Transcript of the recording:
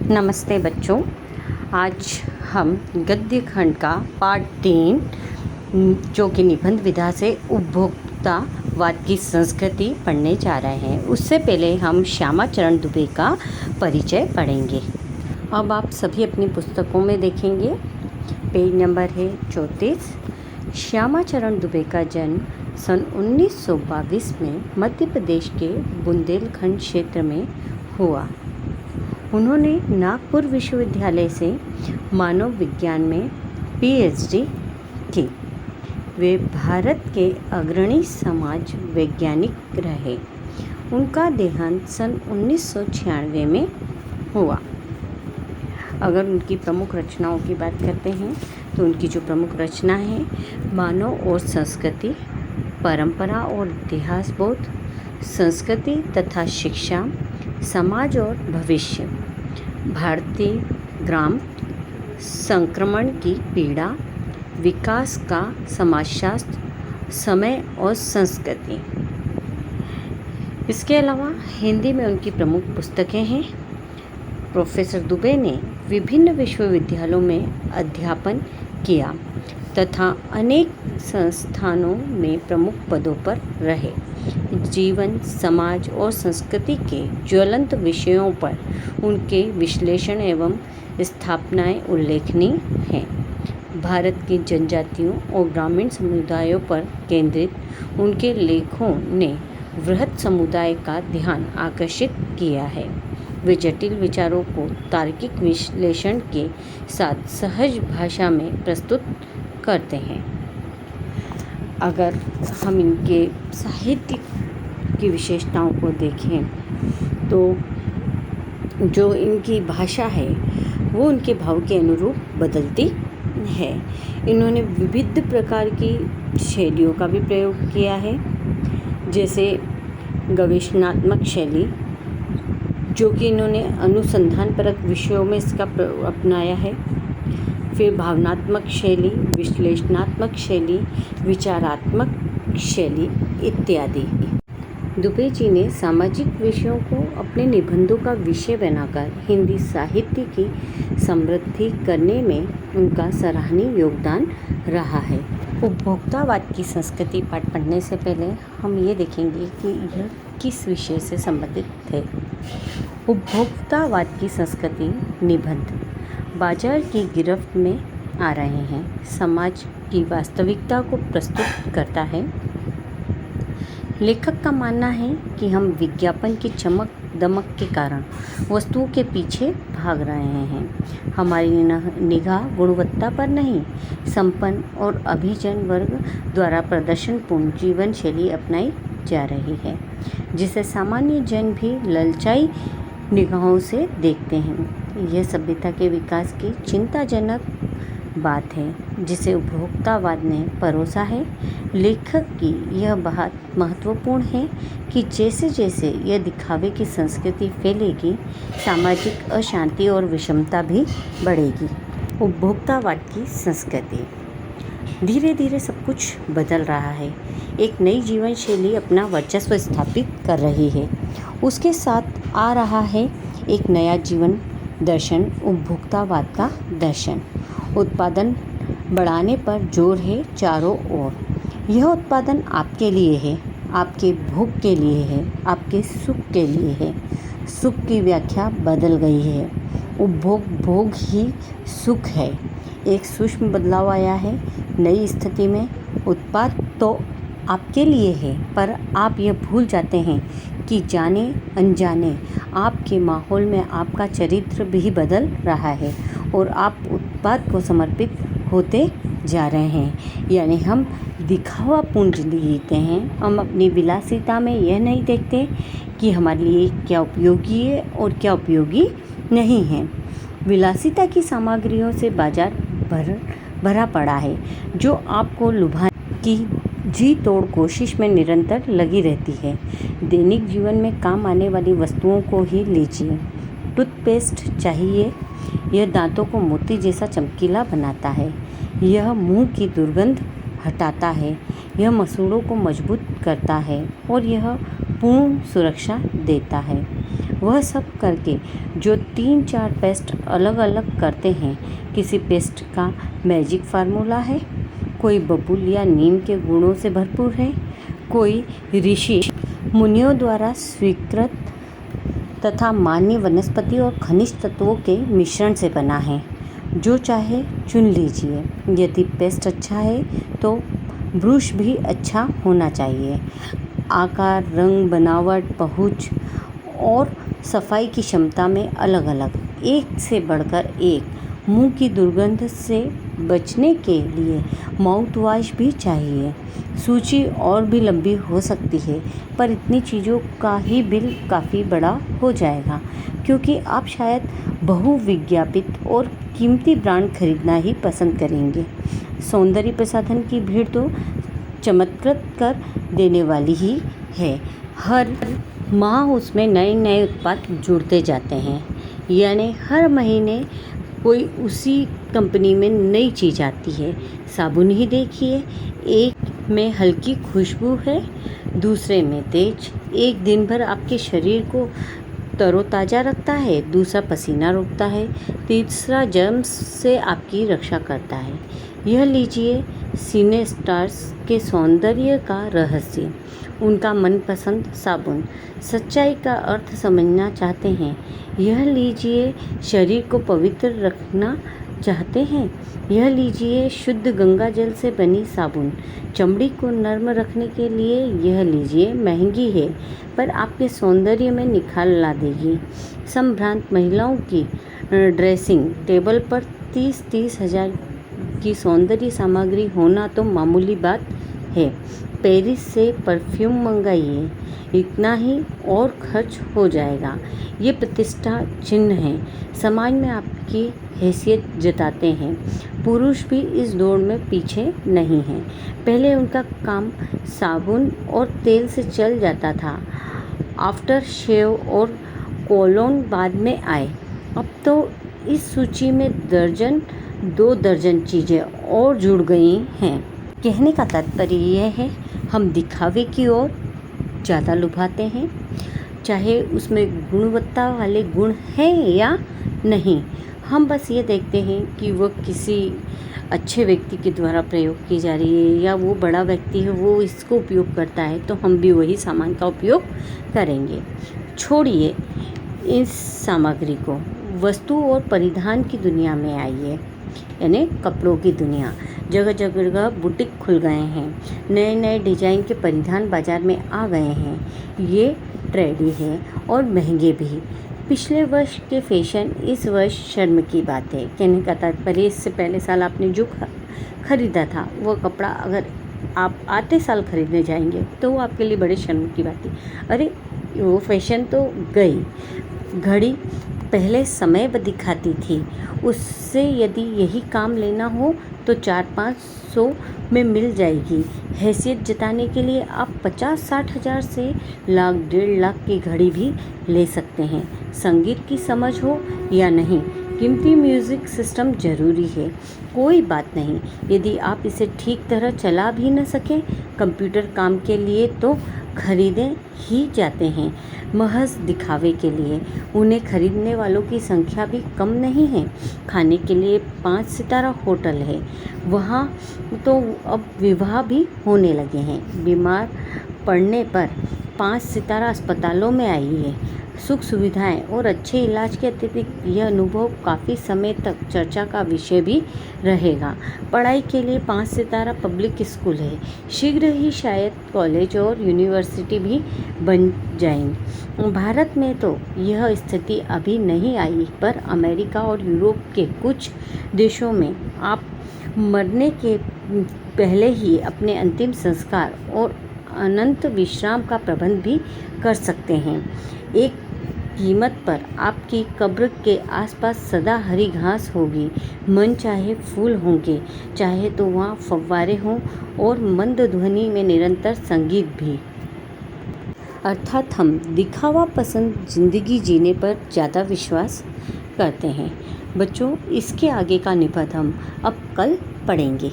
नमस्ते बच्चों। आज हम गद्य खंड का पार्ट 3 जो कि निबंध विधा से उपभोक्तावाद की संस्कृति पढ़ने जा रहे हैं। उससे पहले हम श्यामा चरण दुबे का परिचय पढ़ेंगे। अब आप सभी अपनी पुस्तकों में देखेंगे, पेज नंबर है 34। श्यामा चरण दुबे का जन्म सन 1922 में मध्य प्रदेश के बुंदेलखंड क्षेत्र में हुआ। उन्होंने नागपुर विश्वविद्यालय से मानव विज्ञान में पीएचडी की। वे भारत के अग्रणी समाज वैज्ञानिक रहे। उनका देहांत सन 1996 में हुआ। अगर उनकी प्रमुख रचनाओं की बात करते हैं तो उनकी जो प्रमुख रचना है, मानव और संस्कृति, परंपरा और इतिहास बोध, संस्कृति तथा शिक्षा, समाज और भविष्य, भारतीय ग्राम संक्रमण की पीड़ा, विकास का समाजशास्त्र, समय और संस्कृति। इसके अलावा हिंदी में उनकी प्रमुख पुस्तकें हैं। प्रोफेसर दुबे ने विभिन्न विश्वविद्यालयों में अध्यापन किया तथा अनेक संस्थानों में प्रमुख पदों पर रहे। जीवन, समाज और संस्कृति के ज्वलंत विषयों पर उनके विश्लेषण एवं स्थापनाएं उल्लेखनीय हैं। भारत की जनजातियों और ग्रामीण समुदायों पर केंद्रित उनके लेखों ने वृहत समुदाय का ध्यान आकर्षित किया है। वे जटिल विचारों को तार्किक विश्लेषण के साथ सहज भाषा में प्रस्तुत करते हैं। अगर हम इनके साहित्य की विशेषताओं को देखें तो जो इनकी भाषा है वो उनके भाव के अनुरूप बदलती है। इन्होंने विविध प्रकार की शैलियों का भी प्रयोग किया है, जैसे गवेषणात्मक शैली, जो कि इन्होंने अनुसंधानपरक विषयों में इसका अपनाया है। फिर भावनात्मक शैली, विश्लेषणात्मक शैली, विचारात्मक शैली इत्यादि। दुबे जी ने सामाजिक विषयों को अपने निबंधों का विषय बनाकर हिंदी साहित्य की समृद्धि करने में उनका सराहनीय योगदान रहा है। उपभोक्तावाद की संस्कृति पाठ पढ़ने से पहले हम ये देखेंगे कि यह किस विषय से संबंधित है। उपभोक्तावाद की संस्कृति निबंध बाजार की गिरफ्त में आ रहे हैं, समाज की वास्तविकता को प्रस्तुत करता है। लेखक का मानना है कि हम विज्ञापन की चमक दमक के कारण वस्तुओं के पीछे भाग रहे हैं। हमारी निगाह गुणवत्ता पर नहीं, संपन्न और अभिजन वर्ग द्वारा प्रदर्शनपूर्ण जीवन शैली अपनाई जा रही है, जिसे सामान्य जन भी ललचाई निगाहों से देखते हैं। यह सभ्यता के विकास की चिंताजनक बात है जिसे उपभोक्तावाद ने परोसा है। लेखक की यह बात महत्वपूर्ण है कि जैसे जैसे यह दिखावे की संस्कृति फैलेगी, सामाजिक अशांति और विषमता भी बढ़ेगी। उपभोक्तावाद की संस्कृति धीरे धीरे सब कुछ बदल रहा है। एक नई जीवन शैली अपना वर्चस्व स्थापित कर रही है। उसके साथ आ रहा है एक नया जीवन दर्शन, उपभोक्तावाद का दर्शन। उत्पादन बढ़ाने पर जोर है चारों ओर। यह उत्पादन आपके लिए है, आपके भोग के लिए है, आपके सुख के लिए है। सुख की व्याख्या बदल गई है। उपभोग भोग ही सुख है। एक सूक्ष्म बदलाव आया है। नई स्थिति में उत्पाद तो आपके लिए है, पर आप यह भूल जाते हैं कि जाने अनजाने आपके माहौल में आपका चरित्र भी बदल रहा है और आप उत्पाद को समर्पित होते जा रहे हैं। यानी हम दिखावापूर्ण जिंदगी जीते हैं। हम अपनी विलासिता में यह नहीं देखते कि हमारे लिए क्या उपयोगी है और क्या उपयोगी नहीं है। विलासिता की सामग्रियों से बाजार भरा पड़ा है, जो आपको लुभाने की जी तोड़ कोशिश में निरंतर लगी रहती है। दैनिक जीवन में काम आने वाली वस्तुओं को ही लीजिए। टूथपेस्ट चाहिए, यह दांतों को मोती जैसा चमकीला बनाता है। यह मुंह की दुर्गंध हटाता है। यह मसूड़ों को मजबूत करता है और यह पूर्ण सुरक्षा देता है। वह सब करके जो 3-4 पेस्ट अलग अलग करते हैं, किसी पेस्ट का मैजिक फार्मूला है? कोई बबूल या नीम के गुणों से भरपूर है, कोई ऋषि मुनियों द्वारा स्वीकृत तथा मान्य वनस्पति और खनिज तत्वों के मिश्रण से बना है। जो चाहे चुन लीजिए। यदि पेस्ट अच्छा है तो ब्रश भी अच्छा होना चाहिए। आकार, रंग, बनावट, पहुँच और सफाई की क्षमता में अलग अलग, एक से बढ़कर एक। मुंह की दुर्गंध से बचने के लिए माउथ वॉश भी चाहिए। सूची और भी लंबी हो सकती है, पर इतनी चीज़ों का ही बिल काफ़ी बड़ा हो जाएगा, क्योंकि आप शायद बहुविज्ञापित और कीमती ब्रांड खरीदना ही पसंद करेंगे। सौंदर्य प्रसाधन की भीड़ तो चमत्कृत कर देने वाली ही है। हर माह उसमें नए नए उत्पाद जुड़ते जाते हैं, यानी हर महीने कोई उसी कंपनी में नई चीज़ आती है। साबुन ही देखिए, एक में हल्की खुशबू है, दूसरे में तेज। एक दिन भर आपके शरीर को तरोताज़ा रखता है, दूसरा पसीना रोकता है, तीसरा जर्म्स से आपकी रक्षा करता है। यह लीजिए सिने स्टार्स के सौंदर्य का रहस्य, उनका मनपसंद साबुन। सच्चाई का अर्थ समझना चाहते हैं? यह लीजिए शरीर को पवित्र रखना चाहते हैं? यह लीजिए शुद्ध गंगा जल से बनी साबुन। चमड़ी को नर्म रखने के लिए यह लीजिए, महंगी है पर आपके सौंदर्य में निखार ला देगी। संभ्रांत महिलाओं की ड्रेसिंग टेबल पर 30-30 हज़ार की सौंदर्य सामग्री होना तो मामूली बात है। पेरिस से परफ्यूम मंगाइए, इतना ही और खर्च हो जाएगा। ये प्रतिष्ठा चिन्ह है, समाज में आपकी हैसियत जताते हैं। पुरुष भी इस दौड़ में पीछे नहीं हैं। पहले उनका काम साबुन और तेल से चल जाता था, आफ्टर शेव और कोलोन बाद में आए। अब तो इस सूची में दर्जन 2 दर्जन चीज़ें और जुड़ गई हैं। कहने का तात्पर्य यह है, हम दिखावे की ओर ज़्यादा लुभाते हैं, चाहे उसमें गुणवत्ता वाले गुण हैं या नहीं। हम बस ये देखते हैं कि वह किसी अच्छे व्यक्ति के द्वारा प्रयोग की जा रही है, या वो बड़ा व्यक्ति है वो इसको उपयोग करता है, तो हम भी वही सामान का उपयोग करेंगे। छोड़िए इस सामग्री को, वस्तु और परिधान की दुनिया में आइए, यानी कपड़ों की दुनिया। जगह जगह बुटीक खुल गए हैं, नए नए डिजाइन के परिधान बाजार में आ गए हैं। ये ट्रेंडी है और महंगे भी। पिछले वर्ष के फैशन इस वर्ष शर्म की बात है। कहने का तात्पर्य, इससे पहले साल आपने जो खरीदा था वह कपड़ा अगर आप आते साल खरीदने जाएंगे तो वो आपके लिए बड़े शर्म की बात है। अरे वो फैशन तो गई। घड़ी पहले समय दिखाती थी, उससे यदि यही काम लेना हो तो 400-500 में मिल जाएगी। हैसियत जताने के लिए आप 50-60 हज़ार से लाख 1.5 लाख की घड़ी भी ले सकते हैं। संगीत की समझ हो या नहीं, कीमती म्यूज़िक सिस्टम ज़रूरी है, कोई बात नहीं। यदि आप इसे ठीक तरह चला भी न सकें, कंप्यूटर काम के लिए तो खरीदे ही जाते हैं, महज दिखावे के लिए। उन्हें खरीदने वालों की संख्या भी कम नहीं है। खाने के लिए 5 सितारा होटल है, वहाँ तो अब विवाह भी होने लगे हैं। बीमार पड़ने पर 5 सितारा अस्पतालों में आइए। सुख सुविधाएं और अच्छे इलाज के अतिरिक्त यह अनुभव काफ़ी समय तक चर्चा का विषय भी रहेगा। पढ़ाई के लिए 5 सितारा पब्लिक स्कूल है, शीघ्र ही शायद कॉलेज और यूनिवर्सिटी भी बन जाएंगी। भारत में तो यह स्थिति अभी नहीं आई, पर अमेरिका और यूरोप के कुछ देशों में आप मरने के पहले ही अपने अंतिम संस्कार और अनंत विश्राम का प्रबंध भी कर सकते हैं। एक कीमत पर आपकी कब्र के आसपास सदा हरी घास होगी, मन चाहे फूल होंगे, चाहे तो वहाँ फव्वारे हों और मंद ध्वनि में निरंतर संगीत भी। अर्थात हम दिखावा पसंद जिंदगी जीने पर ज़्यादा विश्वास करते हैं। बच्चों, इसके आगे का निबंध हम अब कल पढ़ेंगे।